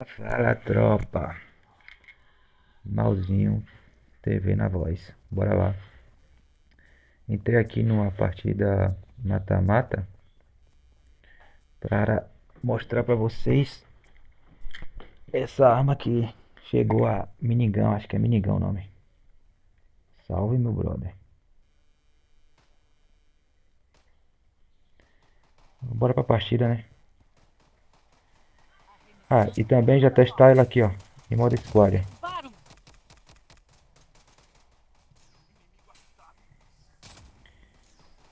Fala, tropa. Malzinho, TV na voz. Bora lá. Entrei aqui numa partida mata-mata para mostrar pra vocês essa arma que chegou a minigão, acho que é minigão o nome. Salve, meu brother. Bora pra partida, né? Ah, e também já testar ela aqui, ó, em modo squad.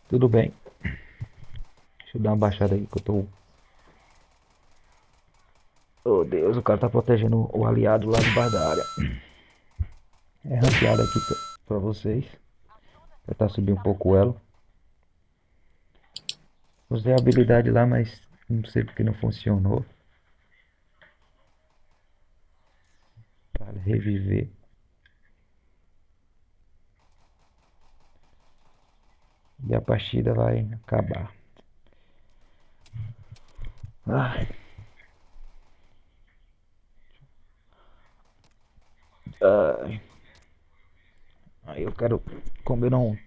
Tudo bem. Deixa eu dar uma baixada aí que eu tô. Oh, Deus, o cara tá protegendo o aliado lá debaixo da área. É ranqueada aqui pra vocês. Vou tentar subir um pouco o elo. Usei a habilidade lá, mas não sei porque não funcionou. Para reviver. E a partida vai acabar. Ai, ai. Aí eu quero. Como eu não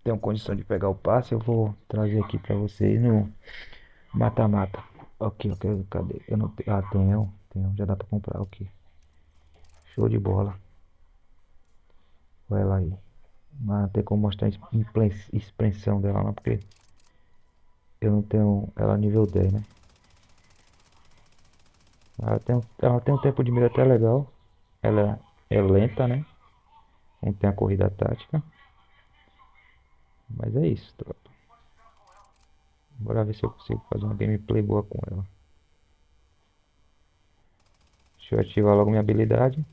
tenho condição de pegar o passe, eu vou trazer aqui pra vocês no mata-mata. Ok, ok, cadê? Eu não tenho. Ah, tenho, já dá pra comprar, ok. Show de bola. Vai lá aí. Mas não tem como mostrar a expressão dela não, porque eu não tenho ela nível 10, né? Ela tem um tempo de mira até legal. Ela é lenta, né? Não tem a corrida tática. Mas é isso, tropa. Bora ver se eu consigo fazer uma gameplay boa com ela. Deixa eu ativar logo minha habilidade.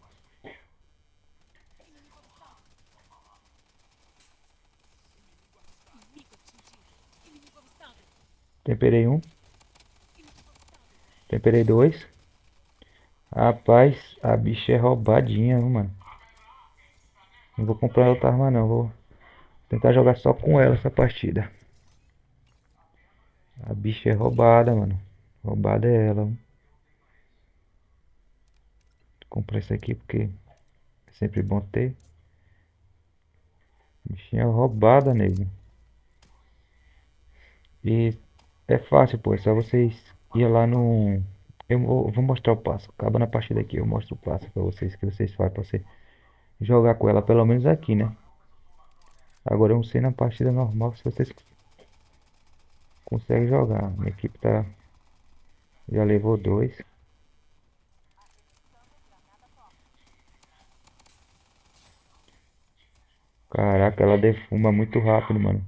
Temperei um. Temperei dois. Rapaz, a bicha é roubadinha, viu, mano. Não vou comprar outra arma não. Vou tentar jogar só com ela essa partida. A bicha é roubada, mano. Roubada é ela. Vou comprar isso aqui porque é sempre bom ter. Bichinha roubada, nego. E é fácil, pô. É só vocês ir lá no. Eu vou mostrar o passo. Acaba na partida aqui. Eu mostro o passo pra vocês que vocês fazem pra você jogar com ela, pelo menos aqui, né? Agora eu não sei na partida normal se vocês conseguem jogar. Minha equipe já levou dois. Caraca, ela defuma muito rápido, mano.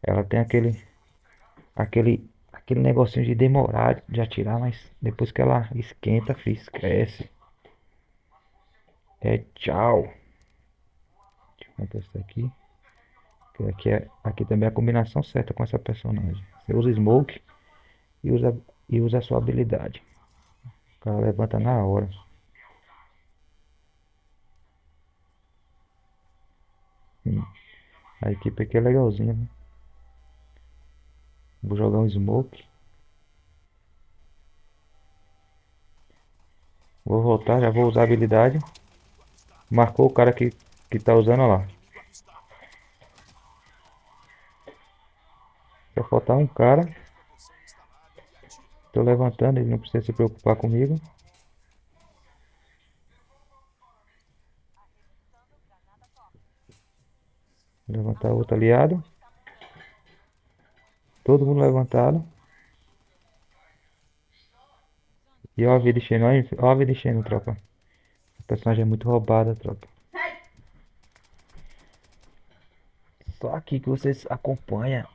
Ela tem aquele negocinho de demorar de atirar, mas depois que ela esquenta, filho, esquece. É tchau. Deixa eu comprar isso aqui. Que aqui também é a combinação certa com essa personagem. Você usa Smoke e usa a sua habilidade. O cara levanta na hora. Hum, A equipe aqui é legalzinha, né? Vou jogar um Smoke. Vou voltar, já vou usar a habilidade. Marcou o cara que tá usando, ó lá. Só faltar um cara. Tô levantando, ele não precisa se preocupar comigo. Levantar outro aliado. Todo mundo levantado. E ó a vida enchendo, ó a vida enchendo, tropa. O personagem é muito roubada, tropa. Só aqui que vocês acompanham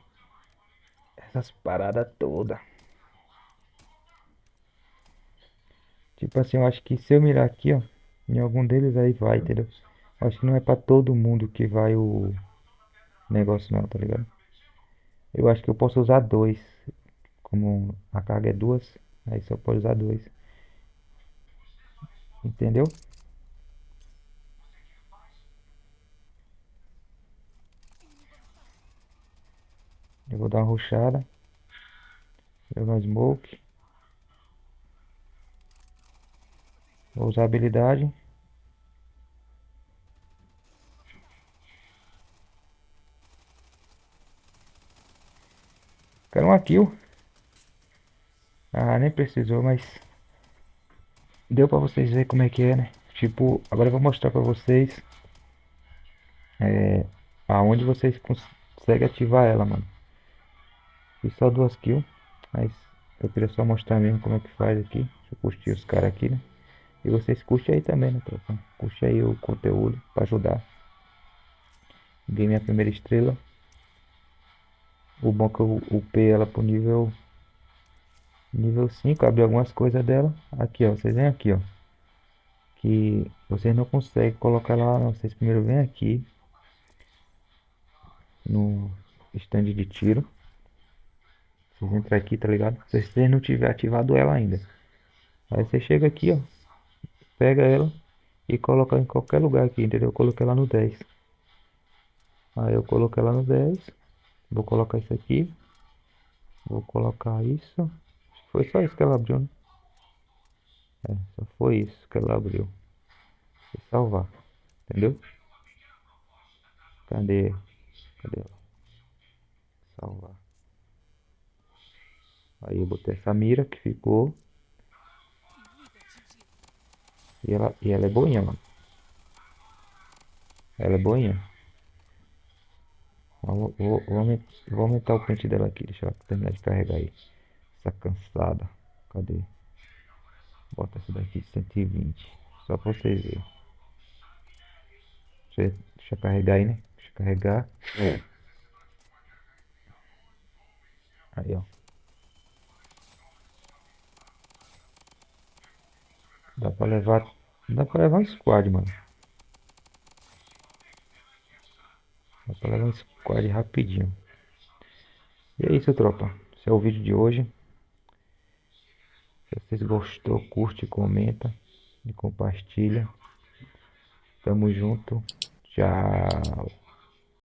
essas paradas todas. Tipo assim, eu acho que se eu mirar aqui, ó, em algum deles aí vai, entendeu? Eu acho que não é pra todo mundo que vai o negócio não, tá ligado? Eu acho que eu posso usar dois. Como a carga é duas, aí só pode usar dois. Entendeu? Eu vou dar uma rushada, jogar um smoke. Vou usar a habilidade. Quero uma kill. Ah, nem precisou, mas deu pra vocês verem como é que é, né? Tipo, agora eu vou mostrar pra vocês aonde vocês conseguem ativar ela, mano. Fiz só 2 kills, mas eu queria só mostrar mesmo como é que faz aqui. Deixa eu curtir os caras aqui, né? E vocês curtem aí também, né, tropa? Curte aí o conteúdo pra ajudar. Ganhei minha primeira estrela. O bom é que eu upei ela pro nível 5, abri algumas coisas dela. Aqui, ó, vocês vêm aqui, ó. Que vocês não conseguem colocar lá, não. Vocês primeiro vêm aqui no stand de tiro. Vocês entram aqui, tá ligado? Se vocês não tiver ativado ela ainda. Aí você chega aqui, ó. Pega ela e coloca em qualquer lugar aqui, entendeu? Eu coloquei ela no 10. Aí eu coloquei ela no 10. Vou colocar isso aqui. Vou colocar isso. Foi só isso que ela abriu, né? É, só foi isso que ela abriu. Vou salvar. Entendeu? Cadê? Cadê ela? Salvar. Aí eu botei essa mira que ficou. E ela é boinha, mano. Ela é boinha. Vou aumentar o pente dela aqui. Deixa ela terminar de carregar aí. Essa cansada. Cadê? Bota essa daqui 120. Só pra vocês verem. Deixa eu carregar aí, né? Deixa eu carregar. Aí, ó. Dá pra levar. Dá pra levar um squad, mano. Dá pra levar um squad rapidinho. E é isso, tropa. Esse é o vídeo de hoje. Se vocês gostou, curte, comenta e compartilha. Tamo junto. Tchau.